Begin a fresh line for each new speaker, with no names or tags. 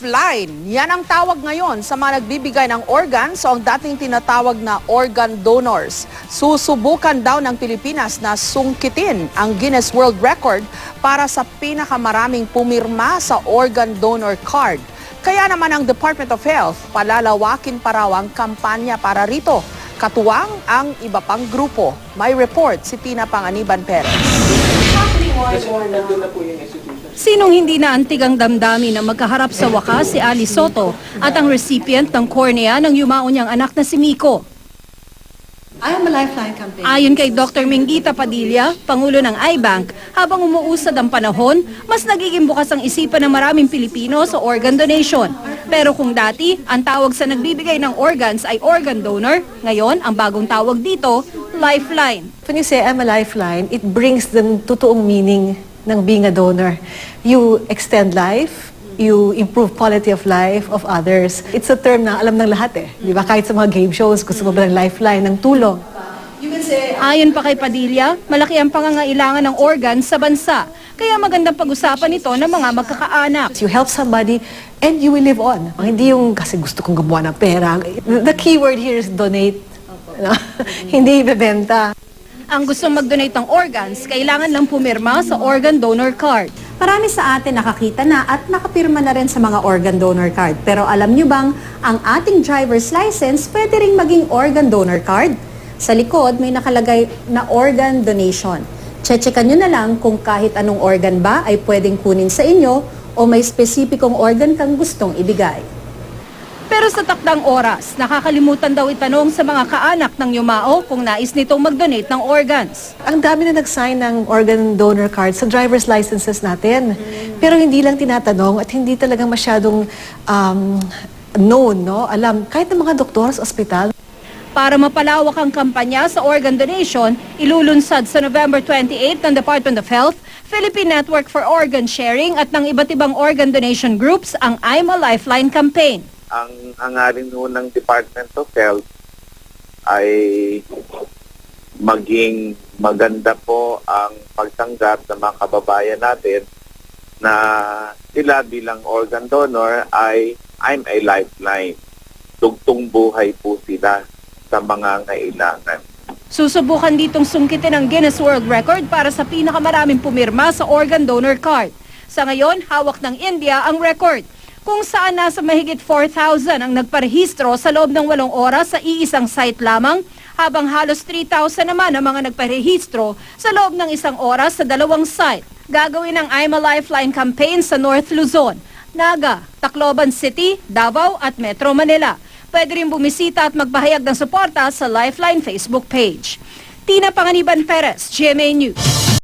Lifeline. Yan ang tawag ngayon sa mga nagbibigay ng organs o ang dating tinatawag na organ donors. Susubukan daw ng Pilipinas na sungkitin ang Guinness World Record para sa pinakamaraming pumirma sa organ donor card. Kaya naman ang Department of Health palalawakin pa raw ang kampanya para rito. Katuwang ang iba pang grupo. May report si Tina Panganiban Perez.
Sinong hindi naantig ang damdamin na magkaharap sa wakas si Ali Soto at ang recipient ng cornea ng yumao niyang anak na si Miko?
I am a Lifeline campaign.
Ayon kay Dr. Mingita Padilla, Pangulo ng iBank, habang umuusad ang panahon, mas nagiging bukas ang isipan ng maraming Pilipino sa organ donation. Pero kung dati, ang tawag sa nagbibigay ng organs ay organ donor, ngayon ang bagong tawag dito, Lifeline.
When you say I'm a Lifeline, it brings the totoong meaning ng being a donor. You extend life, you improve quality of life of others. It's a term na alam ng lahat eh. Di ba? Kahit sa mga game shows, gusto mo ba ng lifeline, ng tulong?
Ayon pa kay Padilla, malaki ang pangangailangan ng organs sa bansa. Kaya magandang pag-usapan ito ng mga magkakaanak.
You help somebody and you will live on. Hindi yung kasi gusto kong gumawa ng pera. The key word here is donate. No? Hindi ibebenta.
Ang gustong mag-donate ng organs, kailangan lang pumirma sa organ donor card.
Marami sa atin nakakita na at nakapirma na rin sa mga organ donor card. Pero alam nyo bang ang ating driver's license pwede ring maging organ donor card? Sa likod may nakalagay na organ donation. Chechekan nyo na lang kung kahit anong organ ba ay pwedeng kunin sa inyo o may spesipikong organ kang gustong ibigay.
Pero sa takdang oras, nakakalimutan daw itanong sa mga kaanak ng yumao kung nais nitong mag-donate ng organs.
Ang dami na nag-sign ng organ donor cards sa driver's licenses natin. Pero hindi lang tinatanong at hindi talagang masyadong known, no? Alam, kahit ng mga doktor sa ospital.
Para mapalawak ang kampanya sa organ donation, ilulunsad sa November 28 ng Department of Health, Philippine Network for Organ Sharing at ng iba't ibang organ donation groups ang I'm a Lifeline campaign.
Ang hangarin ho ng Department of Health ay maging maganda po ang pagtanggap ng mga kababayan natin na sila bilang organ donor ay I'm a Lifeline. Tugtong buhay po sila sa mga kailangan.
Susubukan ditong sungkitin ang Guinness World Record para sa pinakamaraming pumirma sa organ donor card. Sa ngayon, hawak ng India ang record, kung saan nasa mahigit 4,000 ang nagparehistro sa loob ng 8 oras sa iisang site lamang, habang halos 3,000 naman ang mga nagparehistro sa loob ng 1 oras sa 2 site. Gagawin ang I'm a Lifeline campaign sa North Luzon, Naga, Tacloban City, Davao at Metro Manila. Pwede rin bumisita at magpahayag ng suporta sa Lifeline Facebook page. Tina Panganiban Perez, GMA News.